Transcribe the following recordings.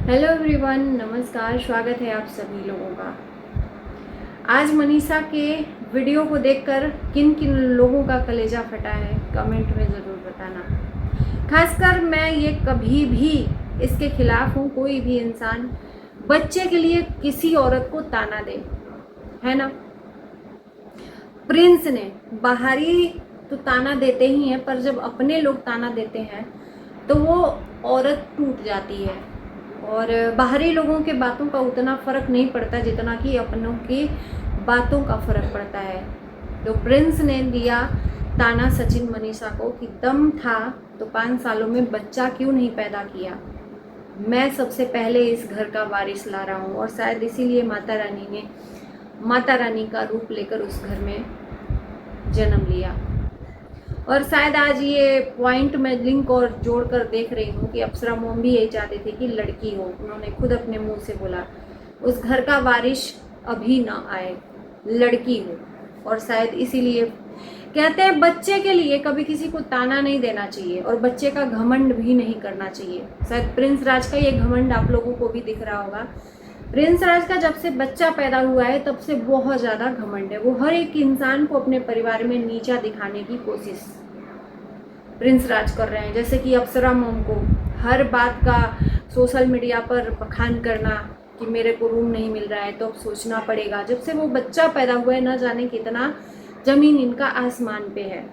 Hello everyone, नमस्कार। स्वागत है आप सभी लोगों का। आज मनीषा के वीडियो को देखकर किन किन लोगों का कलेजा फटा है कमेंट में ज़रूर बताना। खासकर मैं ये कभी भी इसके खिलाफ हूँ, कोई भी इंसान बच्चे के लिए किसी औरत को ताना दे, है ना। प्रिंस ने बाहरी तो ताना देते ही हैं, पर जब अपने लोग ताना देते हैं तो वो औरत टूट जाती है। और बाहरी लोगों के बातों का उतना फ़र्क नहीं पड़ता जितना कि अपनों की बातों का फ़र्क पड़ता है। तो प्रिंस ने दिया ताना सचिन मनीषा को कि दम था तो 5 सालों में बच्चा क्यों नहीं पैदा किया। मैं सबसे पहले इस घर का वारिस ला रहा हूँ, और शायद इसीलिए माता रानी का रूप लेकर उस घर में जन्म लिया। और शायद आज ये पॉइंट मैं लिंक और जोड़कर देख रही हूँ कि अप्सरा मोम भी यही चाहते थे कि लड़की हो। उन्होंने खुद अपने मुंह से बोला उस घर का वारिस अभी ना आए, लड़की हो। और शायद इसीलिए कहते हैं बच्चे के लिए कभी किसी को ताना नहीं देना चाहिए और बच्चे का घमंड भी नहीं करना चाहिए। शायद प्रिंस राज का ये घमंड आप लोगों को भी दिख रहा होगा। प्रिंस राज का जब से बच्चा पैदा हुआ है तब से बहुत ज़्यादा घमंड है। वो हर एक इंसान को अपने परिवार में नीचा दिखाने की कोशिश प्रिंस राज कर रहे हैं। जैसे कि अप्सरा मोम को हर बात का सोशल मीडिया पर बखान करना कि मेरे को रूम नहीं मिल रहा है तो अब सोचना पड़ेगा। जब से वो बच्चा पैदा हुआ है न जाने कितना जमीन इनका आसमान पे है।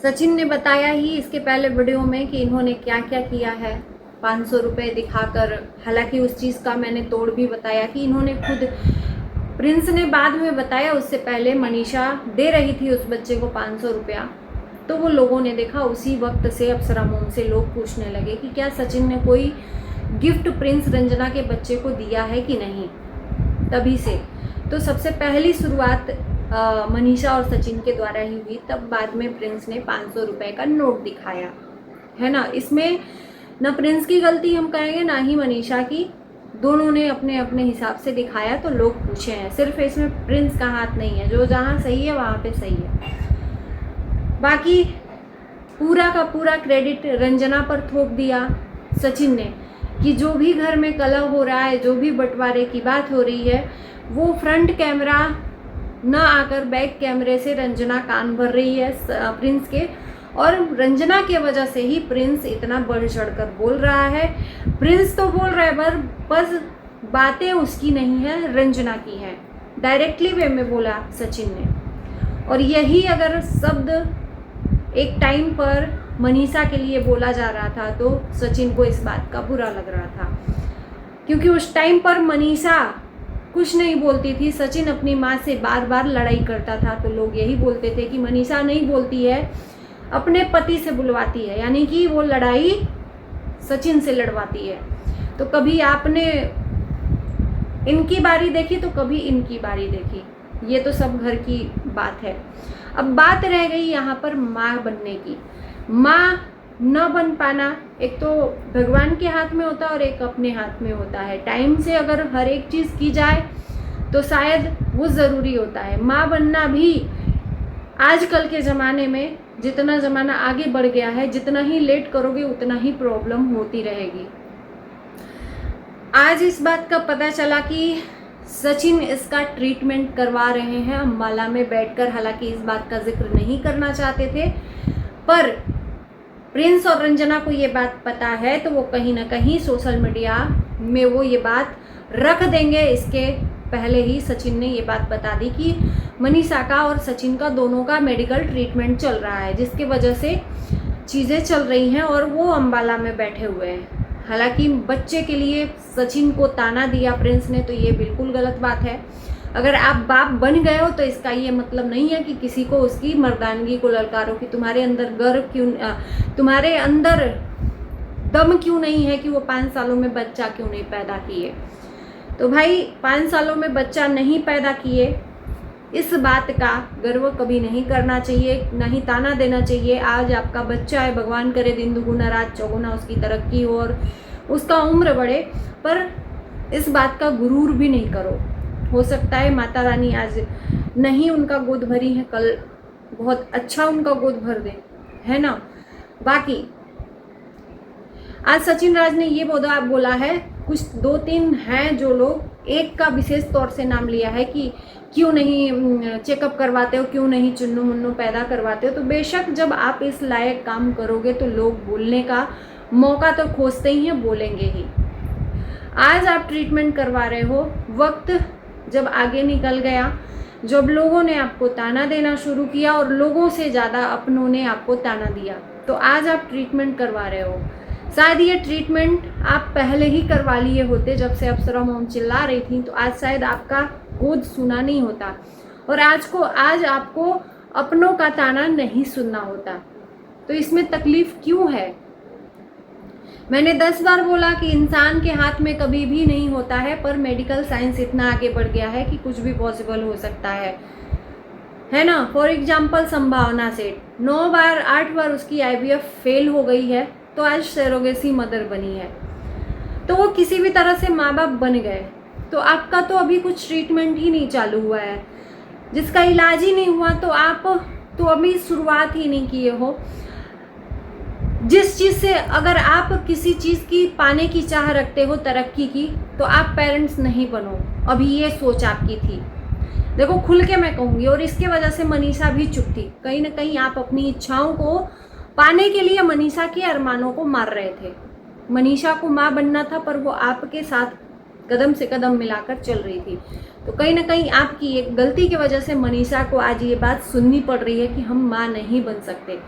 सचिन ने बताया ही इसके पहले वीडियो में कि इन्होंने क्या क्या किया है 500 रुपये दिखाकर। हालांकि उस चीज़ का मैंने तोड़ भी बताया कि इन्होंने खुद, प्रिंस ने बाद में बताया, उससे पहले मनीषा दे रही थी उस बच्चे को 500 रुपया। तो वो लोगों ने देखा, उसी वक्त से अप्सरा मोम से लोग पूछने लगे कि क्या सचिन ने कोई गिफ्ट प्रिंस रंजना के बच्चे को दिया है कि नहीं। तभी से तो सबसे पहली शुरुआत मनीषा और सचिन के द्वारा ही हुई। तब बाद में प्रिंस ने 500 रुपये का नोट दिखाया, है ना। इसमें न प्रिंस की गलती हम कहेंगे ना ही मनीषा की। दोनों ने अपने अपने हिसाब से दिखाया तो लोग पूछे हैं। सिर्फ इसमें प्रिंस का हाथ नहीं है, जो जहाँ सही है वहाँ पे सही है। बाकी पूरा का पूरा क्रेडिट रंजना पर थोप दिया सचिन ने कि जो भी घर में कलह हो रहा है, जो भी बंटवारे की बात हो रही है, वो फ्रंट कैमरा ना आकर बैक कैमरे से रंजना कान भर रही है प्रिंस के। और रंजना के वजह से ही प्रिंस इतना बढ़ चढ़कर बोल रहा है। प्रिंस तो बोल रहा है पर बस बातें उसकी नहीं है, रंजना की है। डायरेक्टली वे में बोला सचिन ने। और यही अगर शब्द एक टाइम पर मनीषा के लिए बोला जा रहा था तो सचिन को इस बात का बुरा लग रहा था, क्योंकि उस टाइम पर मनीषा कुछ नहीं बोलती थी। सचिन अपनी माँ से बार बार लड़ाई करता था तो लोग यही बोलते थे कि मनीषा नहीं बोलती है, अपने पति से बुलवाती है, यानी कि वो लड़ाई सचिन से लड़वाती है। तो कभी आपने इनकी बारी देखी तो कभी इनकी बारी देखी, ये तो सब घर की बात है। अब बात रह गई यहाँ पर माँ बनने की। माँ न बन पाना एक तो भगवान के हाथ में होता है और एक अपने हाथ में होता है। टाइम से अगर हर एक चीज़ की जाए तो शायद वो ज़रूरी होता है। माँ बनना भी आजकल के ज़माने में, जितना ज़माना आगे बढ़ गया है, जितना ही लेट करोगे उतना ही प्रॉब्लम होती रहेगी। आज इस बात का पता चला कि सचिन इसका ट्रीटमेंट करवा रहे हैं अम्बाला में बैठकर। हालांकि इस बात का जिक्र नहीं करना चाहते थे, पर प्रिंस और रंजना को ये बात पता है तो वो कहीं ना कहीं सोशल मीडिया में वो ये बात रख देंगे। इसके पहले ही सचिन ने ये बात बता दी कि मनीषा का और सचिन का दोनों का मेडिकल ट्रीटमेंट चल रहा है, जिसके वजह से चीज़ें चल रही हैं और वो अम्बाला में बैठे हुए हैं। हालांकि बच्चे के लिए सचिन को ताना दिया प्रिंस ने तो ये बिल्कुल गलत बात है। अगर आप बाप बन गए हो तो इसका ये मतलब नहीं है कि किसी को उसकी मर्दानगी को ललकारो कि तुम्हारे अंदर गर्व क्यों, तुम्हारे अंदर दम क्यों नहीं है कि वो 5 सालों में बच्चा क्यों नहीं पैदा किए। तो भाई 5 सालों में बच्चा नहीं पैदा किए, इस बात का गर्व कभी नहीं करना चाहिए, ना ही ताना देना चाहिए। आज आपका बच्चा है, भगवान करे दिन दुगुना रात चौगुना उसकी तरक्की हो और उसका उम्र बढ़े, पर इस बात का गुरूर भी नहीं करो। हो सकता है माता रानी आज नहीं उनका गोद भरी है, कल बहुत अच्छा उनका गोद भर दे, है ना। बाकी आज सचिन राज ने ये बोला है, कुछ 2-3 हैं जो लोग, एक का विशेष तौर से नाम लिया है कि क्यों नहीं चेकअप करवाते हो, क्यों नहीं चुन्नू मुन्नू पैदा करवाते हो। तो बेशक जब आप इस लायक काम करोगे तो लोग बोलने का मौका तो खोजते ही हैं, बोलेंगे ही। आज आप ट्रीटमेंट करवा रहे हो, वक्त जब आगे निकल गया, जब लोगों ने आपको ताना देना शुरू किया और लोगों से ज़्यादा अपनों ने आपको ताना दिया, तो आज आप ट्रीटमेंट करवा रहे हो। शायद ये ट्रीटमेंट आप पहले ही करवा लिए होते, जब से अप्सरा मॉम चिल्ला रही थी, तो आज शायद आपका गोद सुना नहीं होता और आज आपको अपनों का ताना नहीं सुनना होता। तो इसमें तकलीफ क्यों है? मैंने 10 बार बोला कि इंसान के हाथ में कभी भी नहीं होता है, पर मेडिकल साइंस इतना आगे बढ़ गया है कि कुछ भी पॉसिबल हो सकता है ना। फॉर एग्जाम्पल संभावना सेठ 9 बार 8 बार उसकी IVF फेल हो गई है, तो आज सरोगेसी मदर बनी है, तो वो किसी भी तरह से माँ बाप बन गए। तो आपका तो अभी कुछ ट्रीटमेंट ही नहीं चालू हुआ है, जिसका इलाज ही नहीं हुआ, तो आप तो अभी शुरुआत ही नहीं किए हो। जिस चीज़ से अगर आप किसी चीज़ की पाने की चाह रखते हो, तरक्की की, तो आप पेरेंट्स नहीं बनो। अभी ये सोच आपकी थी। देखो खुल के मैं कहूँगी, और इसके वजह से मनीषा भी चुप थी। कहीं ना कहीं आप अपनी इच्छाओं को पाने के लिए मनीषा के अरमानों को मार रहे थे। मनीषा को माँ बनना था, पर वो आपके साथ कदम से कदम मिलाकर चल रही थी। तो कहीं ना कहीं आपकी एक गलती की वजह से मनीषा को आज ये बात सुननी पड़ रही है कि हम माँ नहीं बन सकते।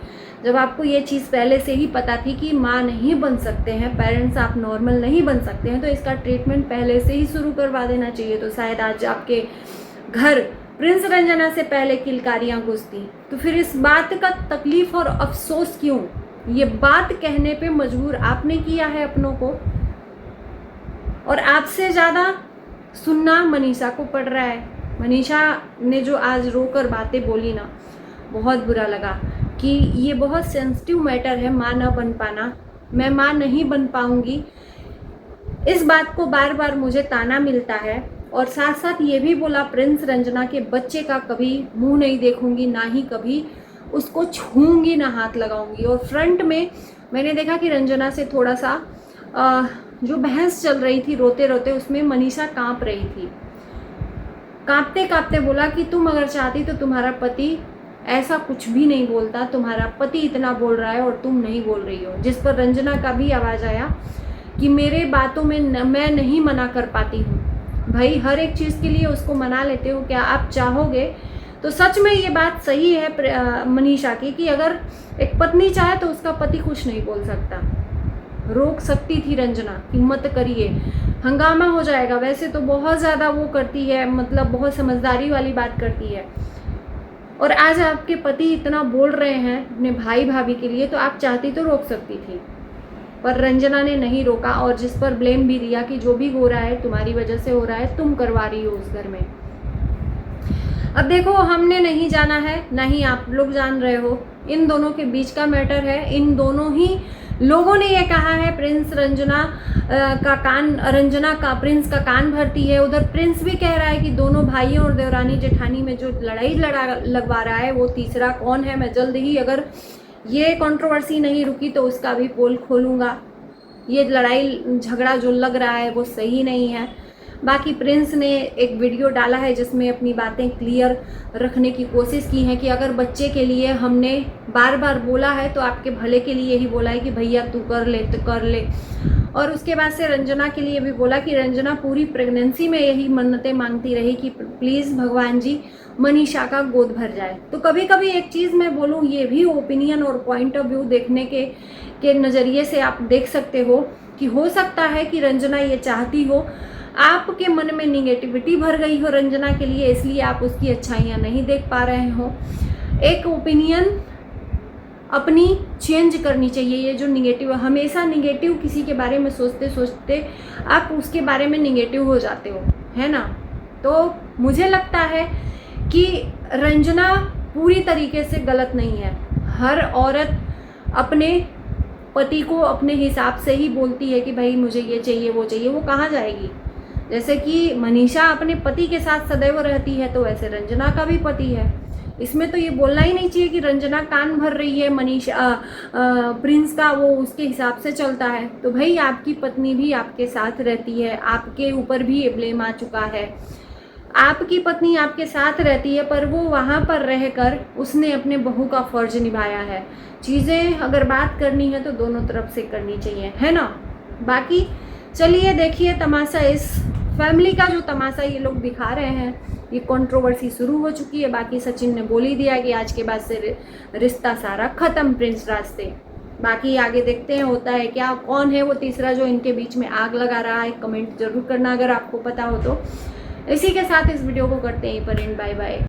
जब आपको ये चीज़ पहले से ही पता थी कि माँ नहीं बन सकते हैं, पेरेंट्स आप नॉर्मल नहीं बन सकते हैं, तो इसका ट्रीटमेंट पहले से ही शुरू करवा देना चाहिए। तो शायद आज आपके घर प्रिंस रंजना से पहले किलकारियाँ घुसती। तो फिर इस बात का तकलीफ और अफसोस क्यों? ये बात कहने पे मजबूर आपने किया है अपनों को, और आपसे ज़्यादा सुनना मनीषा को पड़ रहा है। मनीषा ने जो आज रोकर बातें बोली ना, बहुत बुरा लगा कि ये बहुत सेंसिटिव मैटर है, माँ ना बन पाना। मैं माँ नहीं बन पाऊँगी, इस बात को बार बार मुझे ताना मिलता है। और साथ साथ ये भी बोला, प्रिंस रंजना के बच्चे का कभी मुंह नहीं देखूंगी, ना ही कभी उसको छूंगी, ना हाथ लगाऊंगी। और फ्रंट में मैंने देखा कि रंजना से थोड़ा सा जो बहस चल रही थी रोते रोते, उसमें मनीषा कांप रही थी। कांपते कांपते बोला कि तुम अगर चाहती तो तुम्हारा पति ऐसा कुछ भी नहीं बोलता, तुम्हारा पति इतना बोल रहा है और तुम नहीं बोल रही हो। जिस पर रंजना का भी आवाज़ आया कि मेरे बातों में मैं नहीं मना कर पाती हूँ। भाई हर एक चीज़ के लिए उसको मना लेते हो क्या? आप चाहोगे तो सच में ये बात सही है मनीषा की कि अगर एक पत्नी चाहे तो उसका पति कुछ नहीं बोल सकता। रोक सकती थी रंजना कि मत करिए, हंगामा हो जाएगा। वैसे तो बहुत ज़्यादा वो करती है, मतलब बहुत समझदारी वाली बात करती है। और आज आपके पति इतना बोल रहे हैं अपने भाई भाभी के लिए, तो आप चाहती तो रोक सकती थी, पर रंजना ने नहीं रोका। और जिस पर ब्लेम भी दिया कि जो भी हो रहा है तुम्हारी वजह से हो रहा है, तुम करवा रही हो उस घर में। अब देखो, हमने नहीं जाना है, ना ही आप लोग जान रहे हो, इन दोनों के बीच का मैटर है। इन दोनों ही लोगों ने ये कहा है प्रिंस रंजना का प्रिंस का कान भरती है। उधर प्रिंस भी कह रहा है कि दोनों भाइयों और देवरानी जेठानी में जो लड़ाई लगवा रहा है वो तीसरा कौन है। मैं जल्द ही, अगर ये कंट्रोवर्सी नहीं रुकी तो उसका भी पोल खोलूँगा। ये लड़ाई झगड़ा जो लग रहा है वो सही नहीं है। बाकी प्रिंस ने एक वीडियो डाला है जिसमें अपनी बातें क्लियर रखने की कोशिश की है कि अगर बच्चे के लिए हमने बार बार बोला है तो आपके भले के लिए ही बोला है कि भैया तू कर ले तो कर ले। और उसके बाद से रंजना के लिए भी बोला कि रंजना पूरी प्रेगनेंसी में यही मन्नतें मांगती रही कि प्लीज़ भगवान जी मनीषा का गोद भर जाए। तो कभी कभी एक चीज़ मैं बोलूँ, ये भी ओपिनियन और पॉइंट ऑफ व्यू देखने के नज़रिए से आप देख सकते हो कि हो सकता है कि रंजना ये चाहती हो, आपके मन में निगेटिविटी भर गई हो रंजना के लिए, इसलिए आप उसकी अच्छाइयाँ नहीं देख पा रहे हो। एक ओपिनियन अपनी चेंज करनी चाहिए। ये जो निगेटिव, हमेशा निगेटिव किसी के बारे में सोचते सोचते आप उसके बारे में निगेटिव हो जाते हो, है ना। तो मुझे लगता है कि रंजना पूरी तरीके से गलत नहीं है। हर औरत अपने पति को अपने हिसाब से ही बोलती है कि भाई मुझे ये चाहिए वो चाहिए। वो कहाँ जाएगी? जैसे कि मनीषा अपने पति के साथ सदैव रहती है, तो वैसे रंजना का भी पति है। इसमें तो ये बोलना ही नहीं चाहिए कि रंजना कान भर रही है मनीषा प्रिंस का, वो उसके हिसाब से चलता है। तो भाई आपकी पत्नी भी आपके साथ रहती है, आपके ऊपर भी ये ब्लेम आ चुका है। आपकी पत्नी आपके साथ रहती है पर वो वहाँ पर रहकर उसने अपने बहू का फर्ज निभाया है। चीज़ें अगर बात करनी है तो दोनों तरफ से करनी चाहिए, है ना। बाकी चलिए देखिए तमाशा, इस फैमिली का जो तमाशा ये लोग दिखा रहे हैं, ये कंट्रोवर्सी शुरू हो चुकी है। बाकी सचिन ने बोल ही दिया कि आज के बाद से रिश्ता सारा खत्म प्रिंस राज से। बाकी आगे देखते हैं होता है क्या, कौन है वो तीसरा जो इनके बीच में आग लगा रहा है। कमेंट जरूर करना अगर आपको पता हो तो। इसी के साथ इस वीडियो को करते हैं पर एंड। Bye bye.